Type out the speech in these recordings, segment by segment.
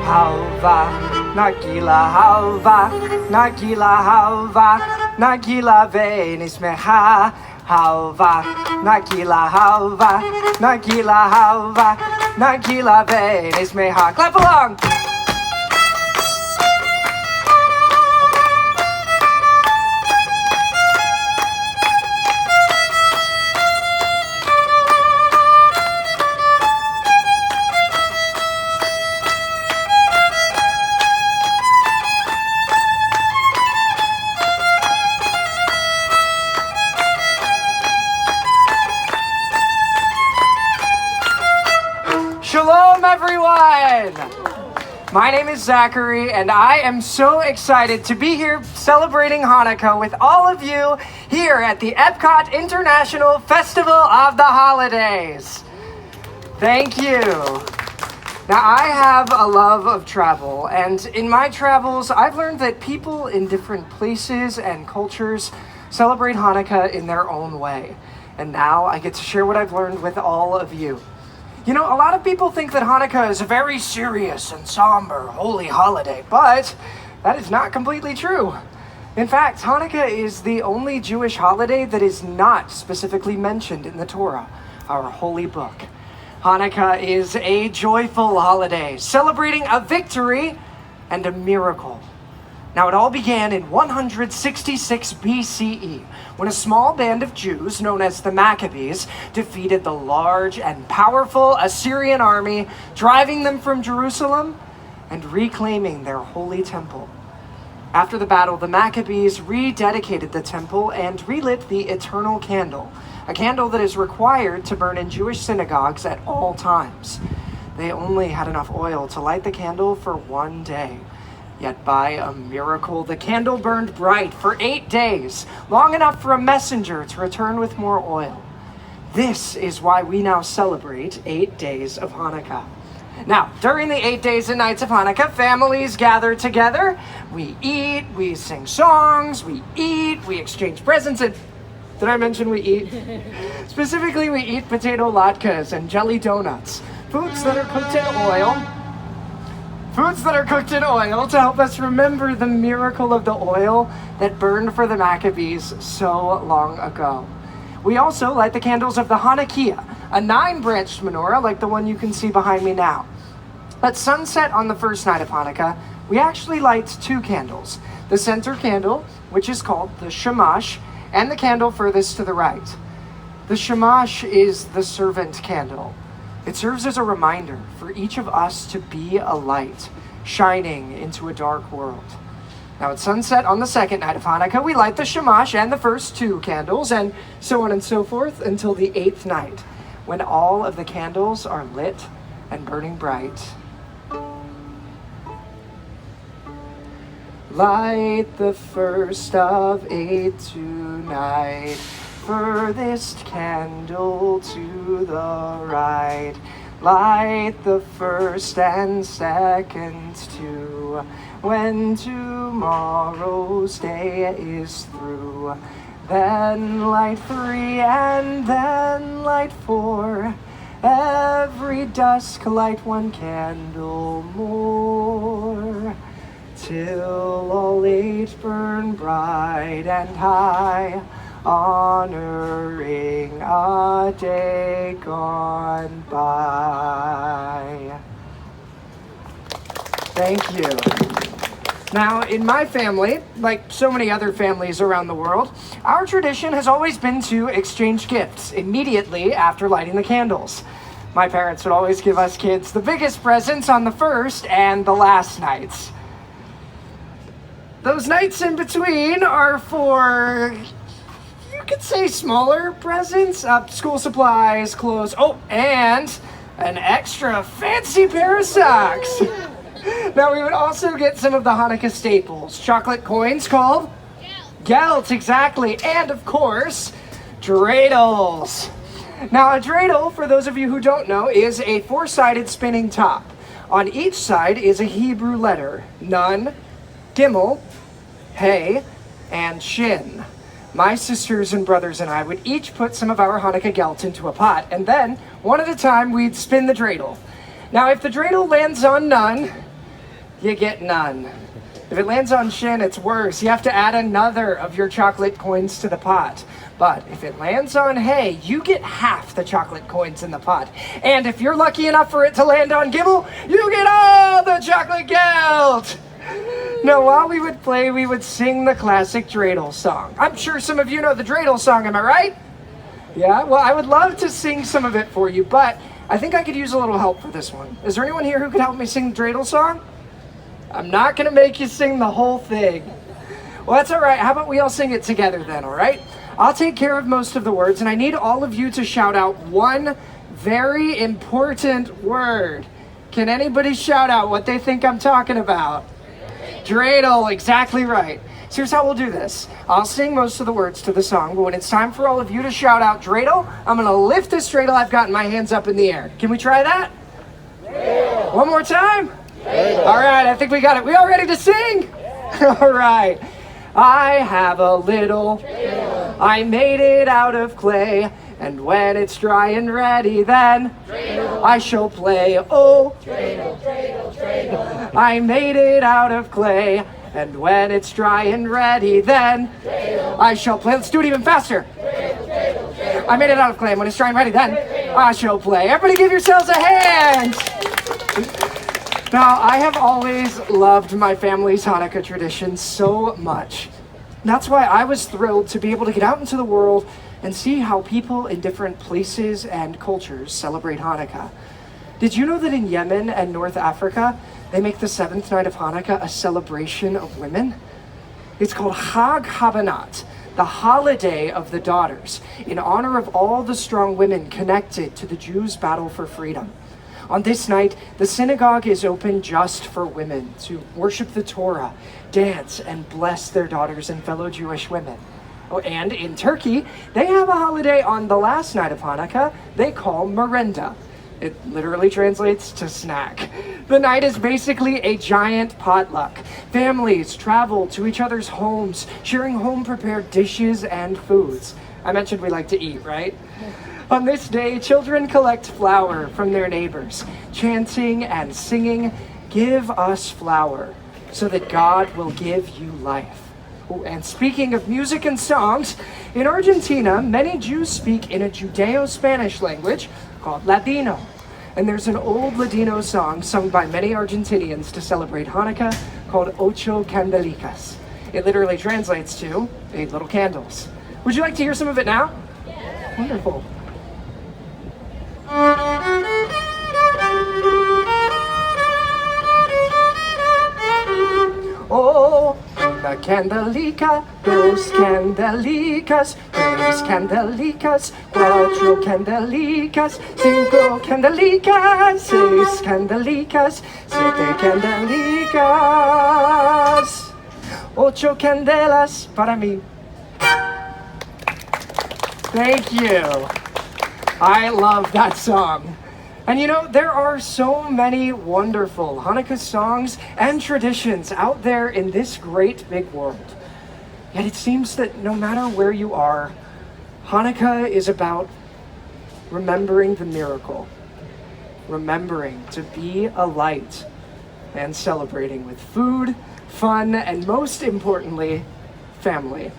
Halva, nagila halva, nagila halva, nagila venismeha. Halva, nagila halva, nagila halva, nagila venismeha. Clap along! Shalom, everyone! My name is Zachary, and I am so excited to be here celebrating Hanukkah with all of you here at the EPCOT International Festival of the Holidays. Thank you. Now, I have a love of travel, and in my travels, I've learned that people in different places and cultures celebrate Hanukkah in their own way. And now I get to share what I've learned with all of you. You know, a lot of people think that Hanukkah is a very serious and somber holy holiday, but that is not completely true. In fact, Hanukkah is the only Jewish holiday that is not specifically mentioned in the Torah, our holy book. Hanukkah is a joyful holiday, celebrating a victory and a miracle. Now, it all began in 166 BCE, when a small band of Jews, known as the Maccabees, defeated the large and powerful Assyrian army, driving them from Jerusalem and reclaiming their holy temple. After the battle, the Maccabees rededicated the temple and relit the eternal candle, a candle that is required to burn in Jewish synagogues at all times. They only had enough oil to light the candle for one day. Yet by a miracle, the candle burned bright for 8 days, long enough for a messenger to return with more oil. This is why we now celebrate 8 days of Hanukkah. Now, during the 8 days and nights of Hanukkah, families gather together. We eat, we sing songs, we eat, we exchange presents, and did I mention we eat? Specifically, we eat potato latkes and jelly donuts, foods that are cooked in oil. Foods that are cooked in oil to help us remember the miracle of the oil that burned for the Maccabees so long ago. We also light the candles of the Hanukkah, a 9-branched menorah like the one you can see behind me now. At sunset on the first night of Hanukkah, we actually light 2 candles. The center candle, which is called the Shamash, and the candle furthest to the right. The Shamash is the servant candle. It serves as a reminder for each of us to be a light, shining into a dark world. Now at sunset on the second night of Hanukkah, we light the Shamash and the first 2 candles, and so on and so forth until the 8th night, when all of the candles are lit and burning bright. Light the first of 8 tonight, furthest candle to the right. Light the first and second too, when tomorrow's day is through. Then light 3 and then light 4. Every dusk light 1 candle more, till all 8 burn bright and high, honoring a day gone by. Thank you. Now, in my family, like so many other families around the world, our tradition has always been to exchange gifts immediately after lighting the candles. My parents would always give us kids the biggest presents on the first and the last nights. Those nights in between are for, you could say, smaller presents, school supplies, clothes, and an extra fancy pair of socks. Now, we would also get some of the Hanukkah staples, chocolate coins called gelt, exactly, and of course, dreidels. Now, a dreidel, for those of you who don't know, is a 4-sided spinning top. On each side is a Hebrew letter, Nun, Gimel, Hey, and Shin. My sisters and brothers and I would each put some of our Hanukkah gelt into a pot, and then, one at a time, we'd spin the dreidel. Now, if the dreidel lands on none, you get none. If it lands on Shin, it's worse. You have to add another of your chocolate coins to the pot. But if it lands on Hey, you get half the chocolate coins in the pot. And if you're lucky enough for it to land on Gimel, you get all the chocolate gelt! Now, while we would play, we would sing the classic dreidel song. I'm sure some of you know the dreidel song, am I right? Yeah? Well, I would love to sing some of it for you, but I think I could use a little help for this one. Is there anyone here who could help me sing the dreidel song? I'm not going to make you sing the whole thing. Well, that's all right. How about we all sing it together then, all right? I'll take care of most of the words, and I need all of you to shout out one very important word. Can anybody shout out what they think I'm talking about? Dreidel, exactly right. So here's how we'll do this. I'll sing most of the words to the song, but when it's time for all of you to shout out dreidel, I'm going to lift this dreidel I've got in my hands up in the air. Can we try that? Dreidel. One more time? Dreidel. All right, I think we got it. We all ready to sing? Yeah. All right. I have a little dreidel. I made it out of clay. And when it's dry and ready, then dreidel. I shall play. Oh, dreidel, dreidel, dreidel. I made it out of clay. And when it's dry and ready, then dreidel. I shall play. Let's do it even faster. Dreidel, dreidel, dreidel. I made it out of clay. And when it's dry and ready, then dreidel. I shall play. Everybody give yourselves a hand. Now, I have always loved my family's Hanukkah traditions so much. That's why I was thrilled to be able to get out into the world and see how people in different places and cultures celebrate Hanukkah. Did you know that in Yemen and North Africa, they make the seventh night of Hanukkah a celebration of women? It's called Chag Habanat, the holiday of the daughters, in honor of all the strong women connected to the Jews' battle for freedom. On this night, the synagogue is open just for women to worship the Torah, dance, and bless their daughters and fellow Jewish women. Oh, and in Turkey, they have a holiday on the last night of Hanukkah they call Merenda. It literally translates to snack. The night is basically a giant potluck. Families travel to each other's homes, sharing home-prepared dishes and foods. I mentioned we like to eat, right? On this day, children collect flour from their neighbors, chanting and singing, "Give us flour, so that God will give you life." Oh, and speaking of music and songs, in Argentina, many Jews speak in a Judeo-Spanish language called Ladino. And there's an old Ladino song sung by many Argentinians to celebrate Hanukkah called Ocho Candelicas. It literally translates to 8 little candles. Would you like to hear some of it now? Yeah. Wonderful. Oh, una candelica, dos candelicas, tres candelicas, cuatro candelicas, cinco candelicas, seis candelicas, siete candelicas, ocho candelas para mí. Thank you. I love that song. And you know, there are so many wonderful Hanukkah songs and traditions out there in this great big world. Yet it seems that no matter where you are, Hanukkah is about remembering the miracle, remembering to be a light, and celebrating with food, fun, and most importantly, family.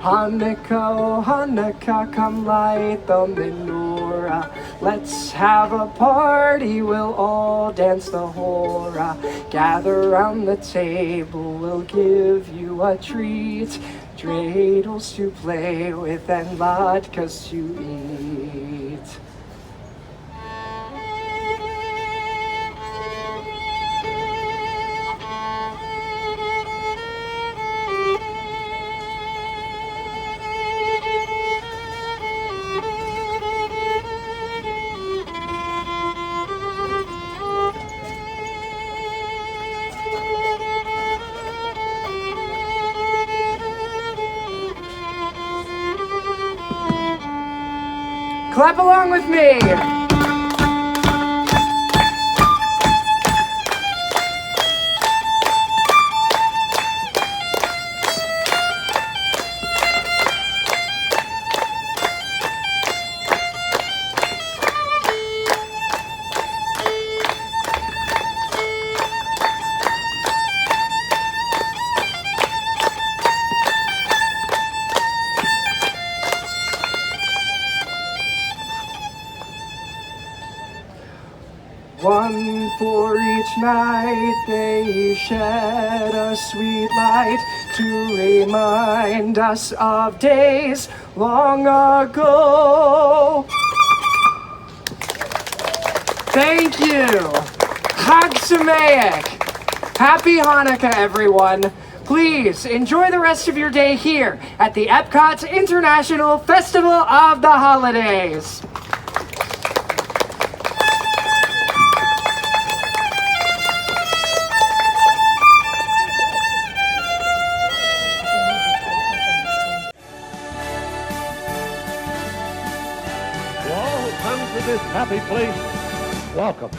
Hanukkah, oh Hanukkah, come light the menorah. Let's have a party, we'll all dance the hora. Gather round the table, we'll give you a treat. Dreidels to play with and latkes to eat. Clap along with me. each night they shed a sweet light to remind us of days long ago. Thank you. Chag Sameach. Happy Hanukkah, everyone. Please enjoy the rest of your day here at the EPCOT International Festival of the Holidays. To all who come to this happy place, welcome.